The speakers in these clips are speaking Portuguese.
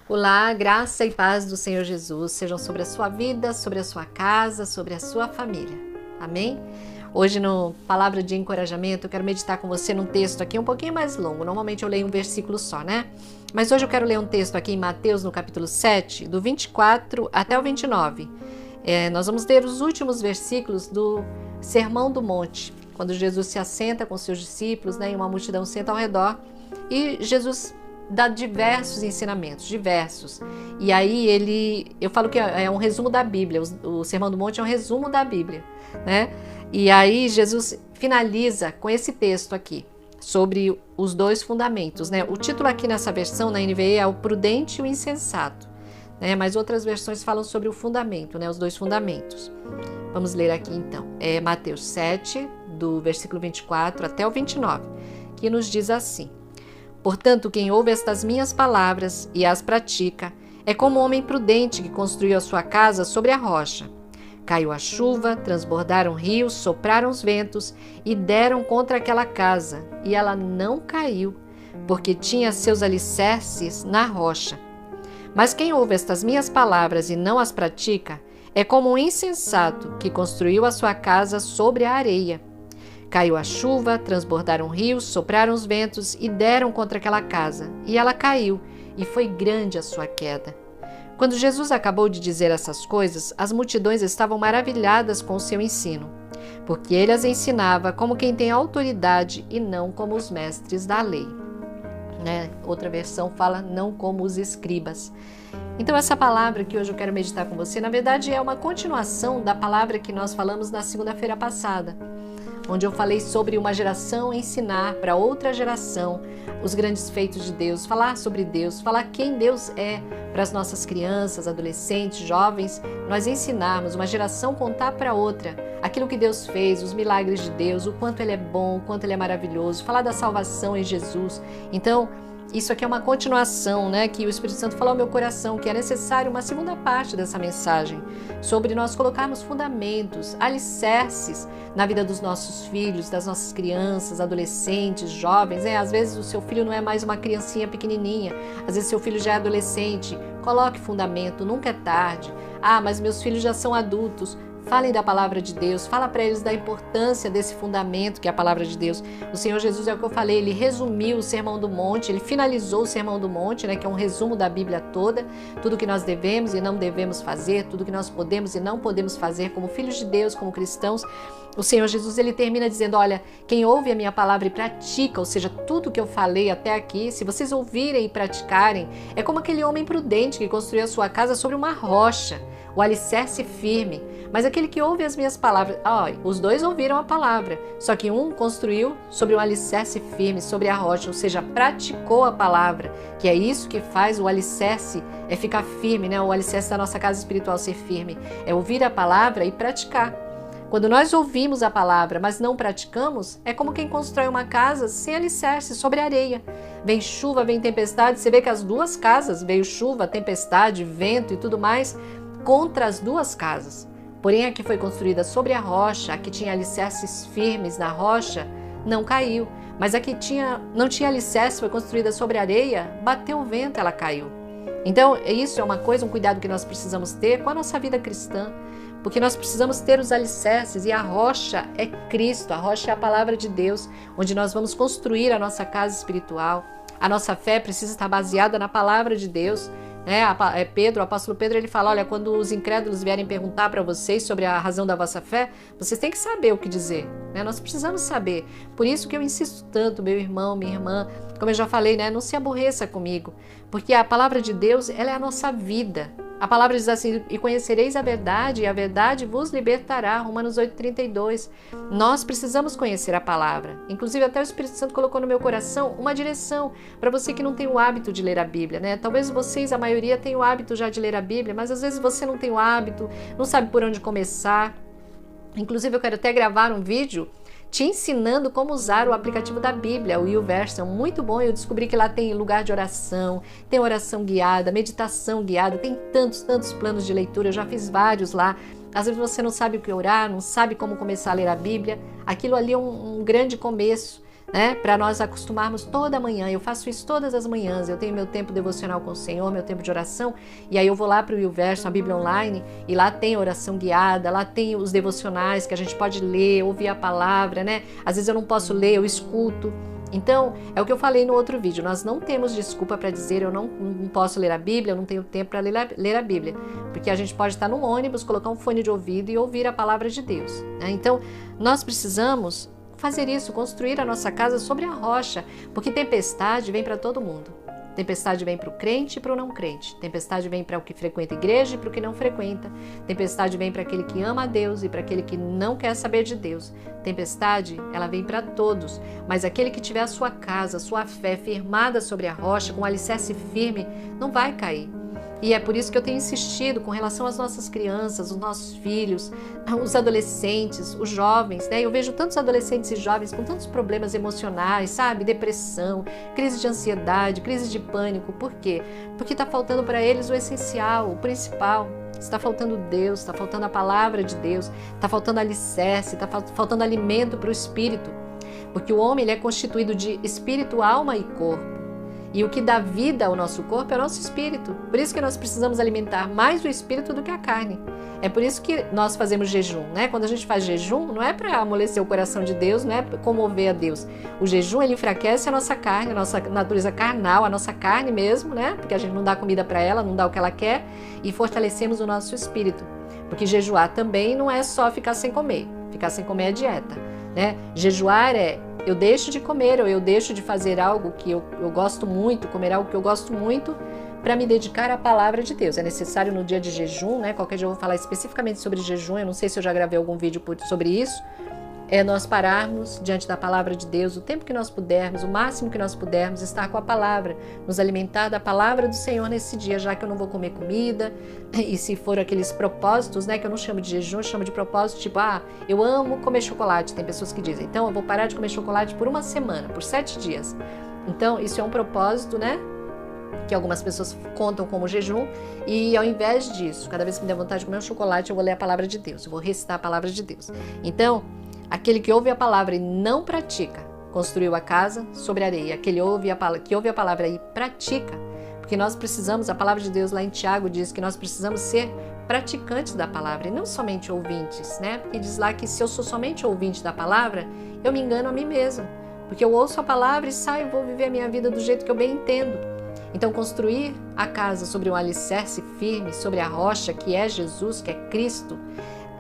Olá, graça e paz do Senhor Jesus sejam sobre a sua vida, sobre a sua casa, sobre a sua família. Amém? Hoje no Palavra de Encorajamento eu quero meditar com você num texto aqui um pouquinho mais longo. Normalmente eu leio um versículo só, né? Mas hoje eu quero ler um texto aqui em Mateus, no capítulo 7, do 24 até o 29. Nós vamos ler os últimos versículos do Sermão do Monte, quando Jesus se assenta com seus discípulos, né, e uma multidão senta ao redor, e Jesus dá diversos ensinamentos, diversos. E aí eu falo que é um resumo da Bíblia, o Sermão do Monte é um resumo da Bíblia, né? E aí Jesus finaliza com esse texto aqui, sobre os dois fundamentos, né? O título aqui nessa versão, na NVI, é o prudente e o insensato, né? Mas outras versões falam sobre o fundamento, né? Os dois fundamentos. Vamos ler aqui então. É Mateus 7, do versículo 24 até o 29, que nos diz assim: Portanto, quem ouve estas minhas palavras e as pratica, é como um homem prudente que construiu a sua casa sobre a rocha. Caiu a chuva, transbordaram rios, sopraram os ventos e deram contra aquela casa, e ela não caiu, porque tinha seus alicerces na rocha. Mas quem ouve estas minhas palavras e não as pratica, é como um insensato que construiu a sua casa sobre a areia. Caiu a chuva, transbordaram rios, sopraram os ventos e deram contra aquela casa, e ela caiu, e foi grande a sua queda. Quando Jesus acabou de dizer essas coisas, as multidões estavam maravilhadas com o seu ensino, porque ele as ensinava como quem tem autoridade e não como os mestres da lei. Outra versão fala não como os escribas. Então essa palavra que hoje eu quero meditar com você, na verdade é uma continuação da palavra que nós falamos na segunda-feira passada, onde eu falei sobre uma geração ensinar para outra geração os grandes feitos de Deus, falar sobre Deus, falar quem Deus é para as nossas crianças, adolescentes, jovens, nós ensinarmos, uma geração contar para outra aquilo que Deus fez, os milagres de Deus, o quanto Ele é bom, o quanto Ele é maravilhoso, falar da salvação em Jesus. Então, isso aqui é uma continuação, né, que o Espírito Santo falou ao meu coração, que é necessário uma segunda parte dessa mensagem, sobre nós colocarmos fundamentos, alicerces na vida dos nossos filhos, das nossas crianças, adolescentes, jovens, né? Às vezes o seu filho não é mais uma criancinha pequenininha, às vezes seu filho já é adolescente, coloque fundamento, nunca é tarde. Mas meus filhos já são adultos. Falem da palavra de Deus, fala para eles da importância desse fundamento que é a palavra de Deus. O Senhor Jesus, é o que eu falei, ele resumiu o Sermão do Monte, ele finalizou o Sermão do Monte, né, que é um resumo da Bíblia toda, tudo que nós devemos e não devemos fazer, tudo que nós podemos e não podemos fazer como filhos de Deus, como cristãos. O Senhor Jesus, ele termina dizendo, olha, quem ouve a minha palavra e pratica, ou seja, tudo que eu falei até aqui, se vocês ouvirem e praticarem, é como aquele homem prudente que construiu a sua casa sobre uma rocha, o alicerce firme. Mas aquele que ouve as minhas palavras, os dois ouviram a palavra, só que um construiu sobre um alicerce firme, sobre a rocha, ou seja, praticou a palavra, que é isso que faz o alicerce ficar firme, né? O alicerce da nossa casa espiritual ser firme, é ouvir a palavra e praticar. Quando nós ouvimos a palavra, mas não praticamos, é como quem constrói uma casa sem alicerce, sobre areia. Vem chuva, vem tempestade, você vê que as duas casas, veio chuva, tempestade, vento e tudo mais, contra as duas casas. Porém, a que foi construída sobre a rocha, a que tinha alicerces firmes na rocha, não caiu. Mas a que não tinha alicerce, foi construída sobre a areia, bateu o vento, ela caiu. Então, isso é uma coisa, um cuidado que nós precisamos ter com a nossa vida cristã. Porque nós precisamos ter os alicerces e a rocha é Cristo, a rocha é a palavra de Deus, onde nós vamos construir a nossa casa espiritual. A nossa fé precisa estar baseada na palavra de Deus. O apóstolo Pedro, ele fala, olha, quando os incrédulos vierem perguntar para vocês sobre a razão da vossa fé, vocês têm que saber o que dizer, né? Nós precisamos saber. Por isso que eu insisto tanto, meu irmão, minha irmã, como eu já falei, né? Não se aborreça comigo, porque a palavra de Deus, ela é a nossa vida. A palavra diz assim, e conhecereis a verdade, e a verdade vos libertará, Romanos 8,32. Nós precisamos conhecer a palavra. Inclusive, até o Espírito Santo colocou no meu coração uma direção para você que não tem o hábito de ler a Bíblia, né? Talvez vocês, a maioria, tenham o hábito já de ler a Bíblia, mas às vezes você não tem o hábito, não sabe por onde começar. Inclusive, eu quero até gravar um vídeo te ensinando como usar o aplicativo da Bíblia, o YouVersion, muito bom. Eu descobri que lá tem lugar de oração, tem oração guiada, meditação guiada, tem tantos planos de leitura, eu já fiz vários lá. Às vezes você não sabe o que orar, não sabe como começar a ler a Bíblia, aquilo ali é um grande começo. né? Para nós acostumarmos toda manhã. Eu faço isso todas as manhãs. Eu tenho meu tempo devocional com o Senhor, meu tempo de oração, e aí eu vou lá para o YouVersion, a Bíblia Online, e lá tem a oração guiada, lá tem os devocionais que a gente pode ler, ouvir a palavra, né? Às vezes eu não posso ler, eu escuto. Então, é o que eu falei no outro vídeo, nós não temos desculpa para dizer eu não posso ler a Bíblia, eu não tenho tempo para ler a Bíblia, porque a gente pode estar no ônibus, colocar um fone de ouvido e ouvir a palavra de Deus, né? Então, nós precisamos fazer isso, construir a nossa casa sobre a rocha, porque tempestade vem para todo mundo. Tempestade vem para o crente e para o não crente. Tempestade vem para o que frequenta a igreja e para o que não frequenta. Tempestade vem para aquele que ama a Deus e para aquele que não quer saber de Deus. Tempestade, ela vem para todos, mas aquele que tiver a sua casa, a sua fé firmada sobre a rocha, com um alicerce firme, não vai cair. E é por isso que eu tenho insistido com relação às nossas crianças, os nossos filhos, os adolescentes, os jovens, né? Eu vejo tantos adolescentes e jovens com tantos problemas emocionais, sabe? Depressão, crise de ansiedade, crise de pânico. Por quê? Porque está faltando para eles o essencial, o principal. Está faltando Deus, está faltando a palavra de Deus, está faltando alicerce, está faltando alimento para o espírito. Porque o homem ele é constituído de espírito, alma e corpo. E o que dá vida ao nosso corpo é o nosso espírito. Por isso que nós precisamos alimentar mais o espírito do que a carne. É por isso que nós fazemos jejum, né? Quando a gente faz jejum, não é para amolecer o coração de Deus, não é para comover a Deus. O jejum, ele enfraquece a nossa carne, a nossa natureza carnal, a nossa carne mesmo, né? Porque a gente não dá comida para ela, não dá o que ela quer, e fortalecemos o nosso espírito. Porque jejuar também não é só ficar sem comer. Ficar sem comer é dieta, né? Jejuar é eu deixo de comer ou eu deixo de fazer algo que eu gosto muito, comer algo que eu gosto muito, para me dedicar à palavra de Deus. É necessário no dia de jejum, né? Qualquer dia eu vou falar especificamente sobre jejum, eu não sei se eu já gravei algum vídeo sobre isso. É nós pararmos diante da palavra de Deus o tempo que nós pudermos, o máximo que nós pudermos, estar com a palavra, nos alimentar da palavra do Senhor nesse dia, já que eu não vou comer comida, e se for aqueles propósitos, né, que eu não chamo de jejum, eu chamo de propósito, tipo, eu amo comer chocolate, tem pessoas que dizem, então eu vou parar de comer chocolate por uma semana, por 7 dias. Então, isso é um propósito, né, que algumas pessoas contam como jejum, e ao invés disso, cada vez que me der vontade de comer um chocolate, eu vou ler a palavra de Deus, eu vou recitar a palavra de Deus. Então, aquele que ouve a palavra e não pratica, construiu a casa sobre areia. Aquele que ouve a palavra e pratica, porque nós precisamos, a palavra de Deus lá em Tiago diz que nós precisamos ser praticantes da palavra e não somente ouvintes, né? Porque diz lá que se eu sou somente ouvinte da palavra, eu me engano a mim mesmo, porque eu ouço a palavra e saio, vou viver a minha vida do jeito que eu bem entendo. Então, construir a casa sobre um alicerce firme, sobre a rocha que é Jesus, que é Cristo,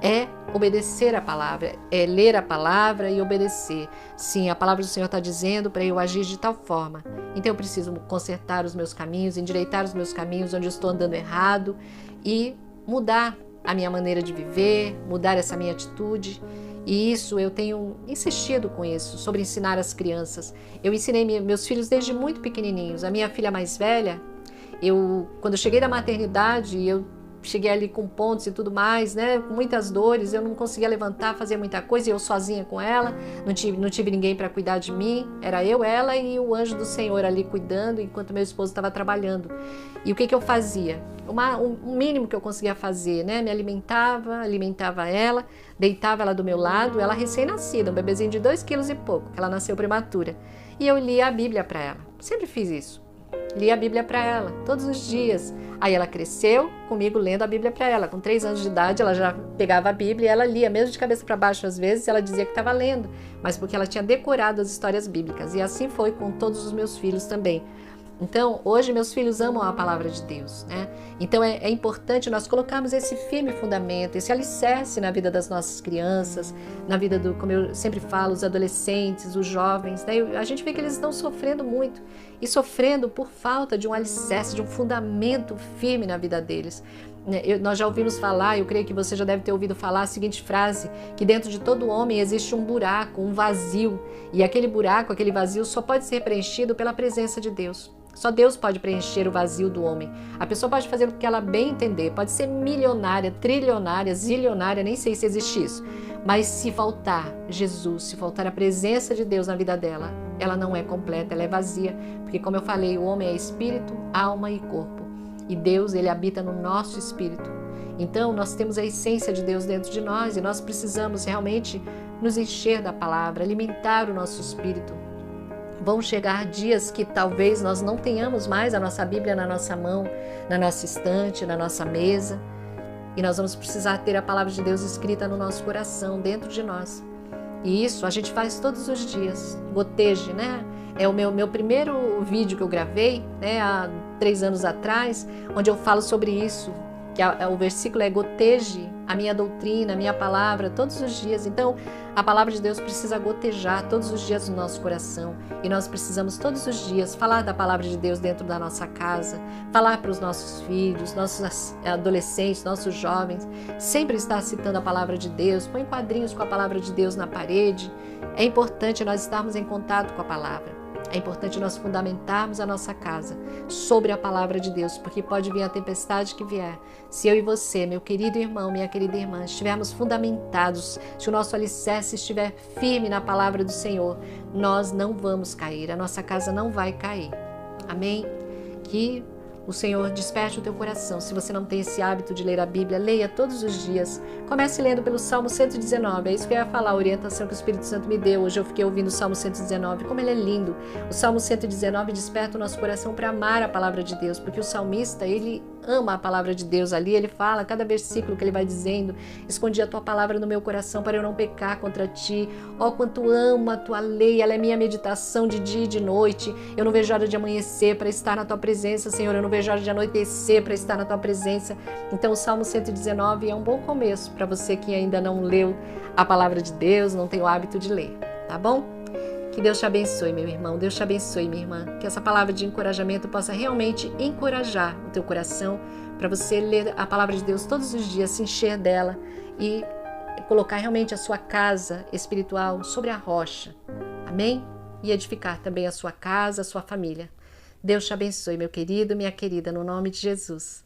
é obedecer a palavra, é ler a palavra e obedecer. Sim, a palavra do Senhor está dizendo para eu agir de tal forma. Então eu preciso consertar os meus caminhos, endireitar os meus caminhos onde eu estou andando errado e mudar a minha maneira de viver, mudar essa minha atitude. E isso, eu tenho insistido com isso, sobre ensinar as crianças. Eu ensinei meus filhos desde muito pequenininhos. A minha filha mais velha, quando eu cheguei da maternidade, eu cheguei ali com pontos e tudo mais, né? Com muitas dores, eu não conseguia levantar, fazer muita coisa, e eu sozinha com ela, não tive ninguém para cuidar de mim, era eu, ela e o anjo do Senhor ali cuidando, enquanto meu esposo estava trabalhando. E o que eu fazia? O mínimo que eu conseguia fazer, né? Me alimentava ela, deitava ela do meu lado, ela recém-nascida, um bebezinho de 2 quilos e pouco, que ela nasceu prematura. E eu lia a Bíblia para ela, sempre fiz isso. Li a Bíblia para ela, todos os dias. Aí ela cresceu comigo lendo a Bíblia para ela. Com 3 anos de idade, ela já pegava a Bíblia e ela lia, mesmo de cabeça para baixo às vezes, ela dizia que estava lendo, mas porque ela tinha decorado as histórias bíblicas. E assim foi com todos os meus filhos também. Então, hoje meus filhos amam a palavra de Deus, né? Então é importante nós colocarmos esse firme fundamento, esse alicerce na vida das nossas crianças, na vida como eu sempre falo, os adolescentes, os jovens, né? A gente vê que eles estão sofrendo muito e sofrendo por falta de um alicerce, de um fundamento firme na vida deles. Nós já ouvimos falar, eu creio que você já deve ter ouvido falar a seguinte frase, que dentro de todo homem existe um buraco, um vazio, e aquele buraco, aquele vazio só pode ser preenchido pela presença de Deus. Só Deus pode preencher o vazio do homem. A pessoa pode fazer o que ela bem entender, pode ser milionária, trilionária, zilionária, nem sei se existe isso. Mas se faltar Jesus, se faltar a presença de Deus na vida dela, ela não é completa, ela é vazia. Porque como eu falei, o homem é espírito, alma e corpo. E Deus, ele habita no nosso espírito. Então nós temos a essência de Deus dentro de nós e nós precisamos realmente nos encher da palavra, alimentar o nosso espírito. Vão chegar dias que talvez nós não tenhamos mais a nossa Bíblia na nossa mão, na nossa estante, na nossa mesa. E nós vamos precisar ter a palavra de Deus escrita no nosso coração, dentro de nós. E isso a gente faz todos os dias. Goteje, né? É o meu primeiro vídeo que eu gravei, né, há 3 anos atrás, onde eu falo sobre isso. Que o versículo é: goteje a minha doutrina, a minha palavra, todos os dias. Então, a palavra de Deus precisa gotejar todos os dias no nosso coração. E nós precisamos todos os dias falar da palavra de Deus dentro da nossa casa, falar para os nossos filhos, nossos adolescentes, nossos jovens, sempre estar citando a palavra de Deus, põe quadrinhos com a palavra de Deus na parede. É importante nós estarmos em contato com a palavra. É importante nós fundamentarmos a nossa casa sobre a palavra de Deus, porque pode vir a tempestade que vier. Se eu e você, meu querido irmão, minha querida irmã, estivermos fundamentados, se o nosso alicerce estiver firme na palavra do Senhor, nós não vamos cair, a nossa casa não vai cair. Amém? Que o Senhor desperte o teu coração. Se você não tem esse hábito de ler a Bíblia, leia todos os dias. Comece lendo pelo Salmo 119. É isso que eu ia falar, a orientação que o Espírito Santo me deu. Hoje eu fiquei ouvindo o Salmo 119. Como ele é lindo. O Salmo 119 desperta o nosso coração para amar a palavra de Deus, porque o salmista, ele ama a palavra de Deus ali. Ele fala, cada versículo que ele vai dizendo: escondi a tua palavra no meu coração para eu não pecar contra ti. Ó, quanto amo a tua lei, ela é minha meditação de dia e de noite. Eu não vejo hora de amanhecer para estar na tua presença, Senhor. Eu não vejo hora de anoitecer para estar na tua presença. Então o Salmo 119 é um bom começo para você que ainda não leu a palavra de Deus, não tem o hábito de ler, tá bom? Que Deus te abençoe, meu irmão. Deus te abençoe, minha irmã. Que essa palavra de encorajamento possa realmente encorajar o teu coração para você ler a palavra de Deus todos os dias, se encher dela e colocar realmente a sua casa espiritual sobre a rocha. Amém? E edificar também a sua casa, a sua família. Deus te abençoe, meu querido, minha querida, no nome de Jesus.